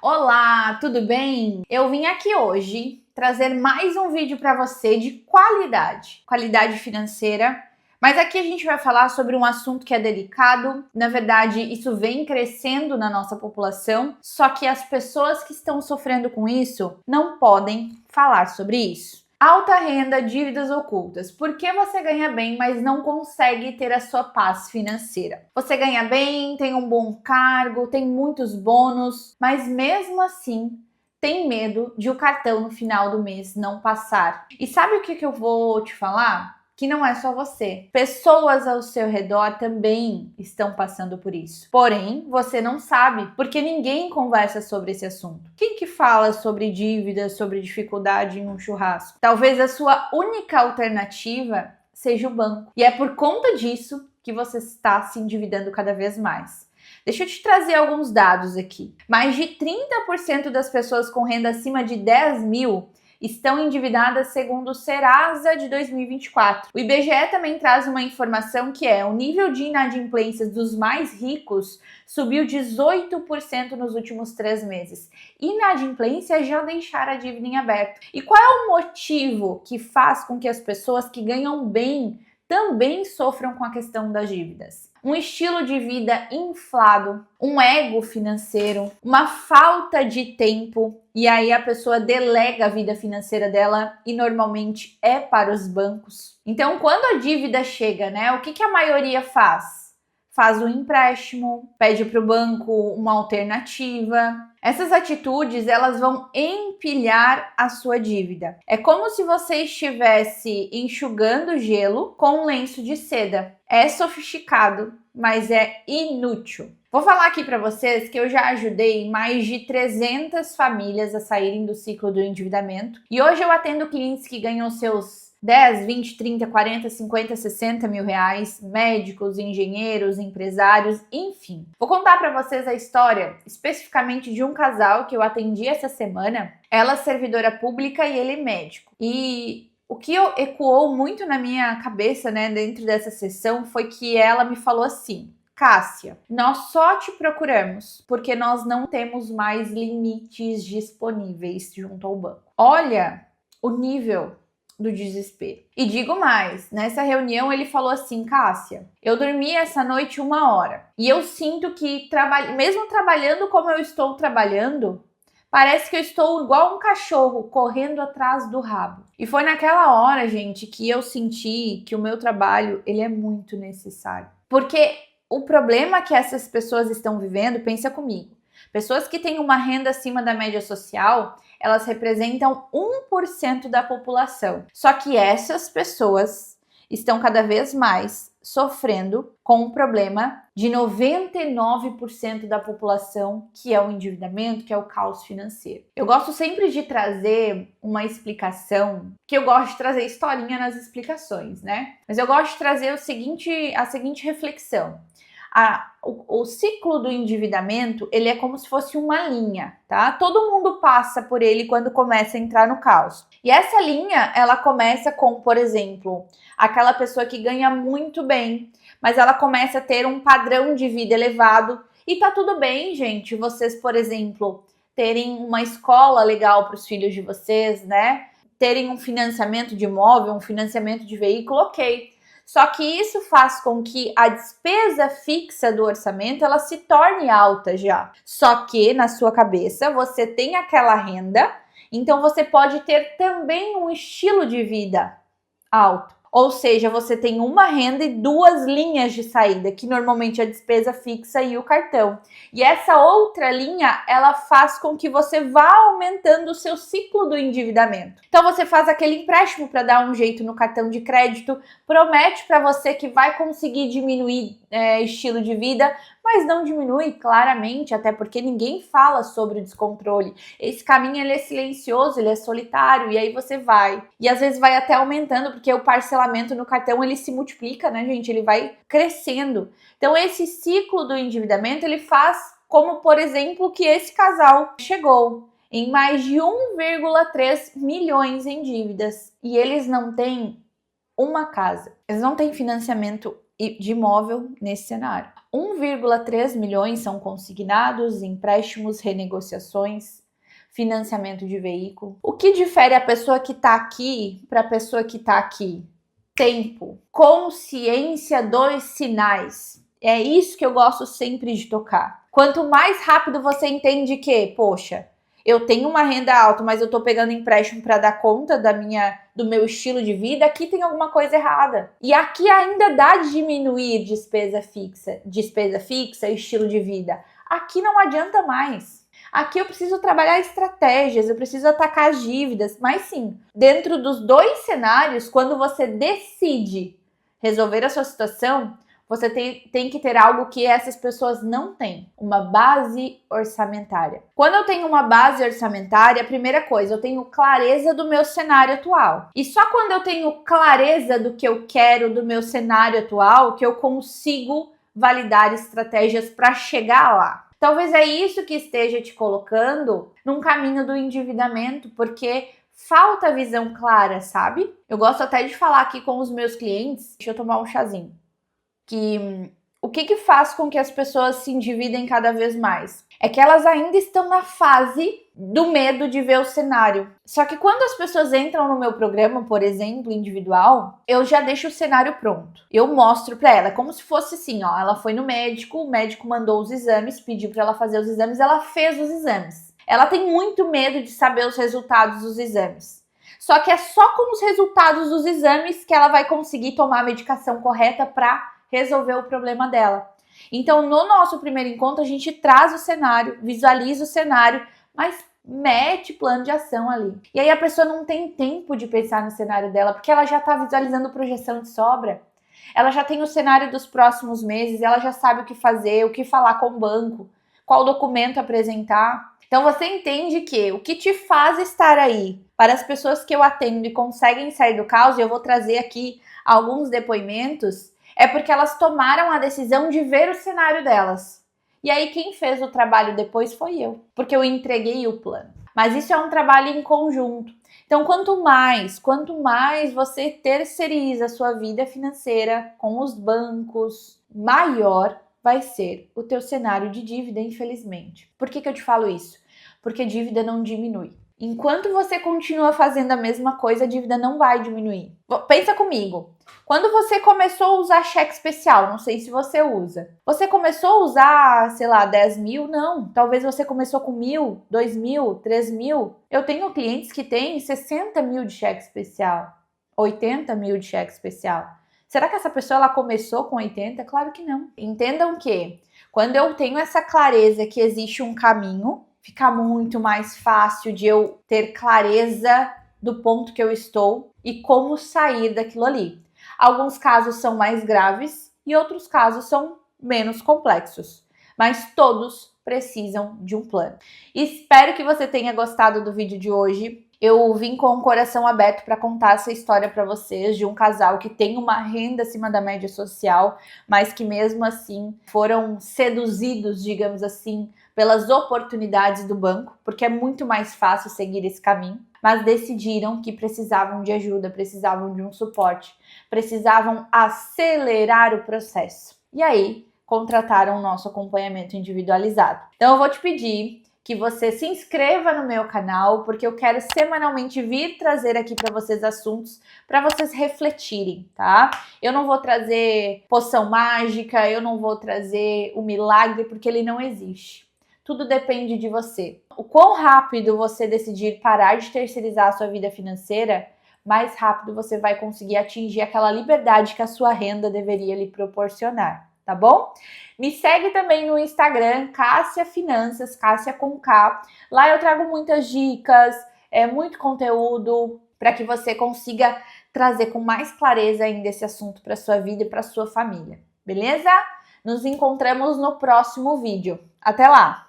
Olá, tudo bem? Eu vim aqui hoje trazer mais um vídeo para você de qualidade financeira. Mas aqui a gente vai falar sobre um assunto que é delicado. Na verdade, isso vem crescendo na nossa população, só que as pessoas que estão sofrendo com isso não podem falar sobre isso. Alta renda, dívidas ocultas. Por que você ganha bem, mas não consegue ter a sua paz financeira? Você ganha bem, tem um bom cargo, tem muitos bônus, mas mesmo assim tem medo de o cartão no final do mês não passar. E sabe o que eu vou te falar? Que não é só você. Pessoas ao seu redor também estão passando por isso. Porém, você não sabe, porque ninguém conversa sobre esse assunto. Quem que fala sobre dívidas, sobre dificuldade em um churrasco? Talvez a sua única alternativa seja o banco. E é por conta disso que você está se endividando cada vez mais. Deixa eu te trazer alguns dados aqui. Mais de 30% das pessoas com renda acima de 10 mil estão endividadas segundo o Serasa de 2024. O IBGE também traz uma informação que o nível de inadimplências dos mais ricos subiu 18% nos últimos 3 meses. Inadimplência é já deixar a dívida em aberto. E qual é o motivo que faz com que as pessoas que ganham bem também sofram com a questão das dívidas? Um estilo de vida inflado, um ego financeiro, uma falta de tempo, e aí a pessoa delega a vida financeira dela e normalmente é para os bancos. Então, quando a dívida chega, o que a maioria faz? Faz um empréstimo, pede para o banco uma alternativa. Essas atitudes, elas vão empilhar a sua dívida. É como se você estivesse enxugando gelo com um lenço de seda. É sofisticado, mas é inútil. Vou falar aqui para vocês que eu já ajudei mais de 300 famílias a saírem do ciclo do endividamento. E hoje eu atendo clientes que ganham seus 10, 20, 30, 40, 50, 60 mil reais, médicos, engenheiros, empresários, enfim. Vou contar para vocês a história especificamente de um casal que eu atendi essa semana. Ela é servidora pública e ele é médico. E o que ecoou muito na minha cabeça, dentro dessa sessão, foi que ela me falou assim: Cássia, nós só te procuramos porque nós não temos mais limites disponíveis junto ao banco. Olha o nível do desespero. E digo mais, nessa reunião ele falou assim: Cássia, eu dormi essa noite 1 hora e eu sinto que mesmo trabalhando como eu estou trabalhando, parece que eu estou igual um cachorro correndo atrás do rabo. E foi naquela hora, gente, que eu senti que o meu trabalho, ele é muito necessário. Porque o problema que essas pessoas estão vivendo, pensa comigo, pessoas que têm uma renda acima da média social, elas representam 1% da população. Só que essas pessoas estão cada vez mais sofrendo com o problema de 99% da população, que é o endividamento, que é o caos financeiro. Eu gosto sempre de trazer uma explicação, que eu gosto de trazer historinha nas explicações, Mas eu gosto de trazer a seguinte reflexão. O ciclo do endividamento, ele é como se fosse uma linha, tá? Todo mundo passa por ele quando começa a entrar no caos. E essa linha, ela começa com, por exemplo, aquela pessoa que ganha muito bem, mas ela começa a ter um padrão de vida elevado. E tá tudo bem, gente, vocês, por exemplo, terem uma escola legal para os filhos de vocês, Terem um financiamento de imóvel, um financiamento de veículo, ok. Só que isso faz com que a despesa fixa do orçamento, ela se torne alta já. Só que na sua cabeça você tem aquela renda, então você pode ter também um estilo de vida alto. Ou seja, você tem uma renda e 2 linhas de saída, que normalmente é a despesa fixa e o cartão. E essa outra linha, ela faz com que você vá aumentando o seu ciclo do endividamento. Então você faz aquele empréstimo para dar um jeito no cartão de crédito, promete para você que vai conseguir diminuir estilo de vida, mas não diminui claramente, até porque ninguém fala sobre o descontrole. Esse caminho, ele é silencioso, ele é solitário, e aí você vai. E às vezes vai até aumentando, porque o parcelamento no cartão, ele se multiplica, gente? Ele vai crescendo. Então esse ciclo do endividamento, ele faz como, por exemplo, que esse casal chegou em mais de 1,3 milhões em dívidas. E eles não têm uma casa. Eles não têm financiamento de imóvel nesse cenário. 1,3 milhões são consignados, empréstimos, renegociações, financiamento de veículo. O que difere a pessoa que está aqui para a pessoa que está aqui? Tempo, consciência dos sinais. É isso que eu gosto sempre de tocar. Quanto mais rápido você entende que, poxa, eu tenho uma renda alta, mas eu estou pegando empréstimo para dar conta do meu estilo de vida, aqui tem alguma coisa errada. E aqui ainda dá de diminuir despesa fixa, estilo de vida. Aqui não adianta mais. Aqui eu preciso trabalhar estratégias, eu preciso atacar as dívidas, mas sim, dentro dos dois cenários, quando você decide resolver a sua situação, você tem que ter algo que essas pessoas não têm, uma base orçamentária. Quando eu tenho uma base orçamentária, a primeira coisa, eu tenho clareza do meu cenário atual. E só quando eu tenho clareza do que eu quero do meu cenário atual, que eu consigo validar estratégias para chegar lá. Talvez é isso que esteja te colocando num caminho do endividamento, porque falta visão clara, sabe? Eu gosto até de falar aqui com os meus clientes, deixa eu tomar um chazinho, o que faz com que as pessoas se endividem cada vez mais? É que elas ainda estão na fase do medo de ver o cenário. Só que quando as pessoas entram no meu programa, por exemplo, individual, eu já deixo o cenário pronto. Eu mostro para ela, como se fosse assim, ó, ela foi no médico, o médico mandou os exames, pediu para ela fazer os exames, ela fez os exames. Ela tem muito medo de saber os resultados dos exames. Só que é só com os resultados dos exames que ela vai conseguir tomar a medicação correta para resolver o problema dela. Então, no nosso primeiro encontro, a gente traz o cenário, visualiza o cenário, mas mete plano de ação ali. E aí a pessoa não tem tempo de pensar no cenário dela, porque ela já está visualizando projeção de sobra. Ela já tem o cenário dos próximos meses, ela já sabe o que fazer, o que falar com o banco, qual documento apresentar. Então, você entende que o que te faz estar aí para as pessoas que eu atendo e conseguem sair do caos, e eu vou trazer aqui alguns depoimentos, é porque elas tomaram a decisão de ver o cenário delas. E aí quem fez o trabalho depois foi eu, porque eu entreguei o plano. Mas isso é um trabalho em conjunto. Então, quanto mais você terceiriza a sua vida financeira com os bancos, maior vai ser o teu cenário de dívida, infelizmente. Por que eu te falo isso? Porque dívida não diminui. Enquanto você continua fazendo a mesma coisa, a dívida não vai diminuir. Pensa comigo. Quando você começou a usar cheque especial, não sei se você usa. Você começou a usar, sei lá, 10 mil? Não. Talvez você começou com 1.000, 2.000, 3.000. Eu tenho clientes que têm 60 mil de cheque especial, 80 mil de cheque especial. Será que essa pessoa ela começou com 80? Claro que não. Entendam que quando eu tenho essa clareza que existe um caminho, fica muito mais fácil de eu ter clareza do ponto que eu estou e como sair daquilo ali. Alguns casos são mais graves e outros casos são menos complexos, mas todos precisam de um plano. Espero que você tenha gostado do vídeo de hoje. Eu vim com o coração aberto para contar essa história para vocês de um casal que tem uma renda acima da média social, mas que mesmo assim foram seduzidos, digamos assim, pelas oportunidades do banco, porque é muito mais fácil seguir esse caminho, mas decidiram que precisavam de ajuda, precisavam de um suporte, precisavam acelerar o processo. E aí, contrataram o nosso acompanhamento individualizado. Então eu vou te pedir que você se inscreva no meu canal, porque eu quero semanalmente vir trazer aqui para vocês assuntos para vocês refletirem, tá? Eu não vou trazer poção mágica, eu não vou trazer o milagre, porque ele não existe. Tudo depende de você. O quão rápido você decidir parar de terceirizar a sua vida financeira, mais rápido você vai conseguir atingir aquela liberdade que a sua renda deveria lhe proporcionar, tá bom? Me segue também no Instagram, Cássia Finanças, Cássia com K. Lá eu trago muitas dicas, muito conteúdo para que você consiga trazer com mais clareza ainda esse assunto para sua vida e para sua família, beleza? Nos encontramos no próximo vídeo. Até lá!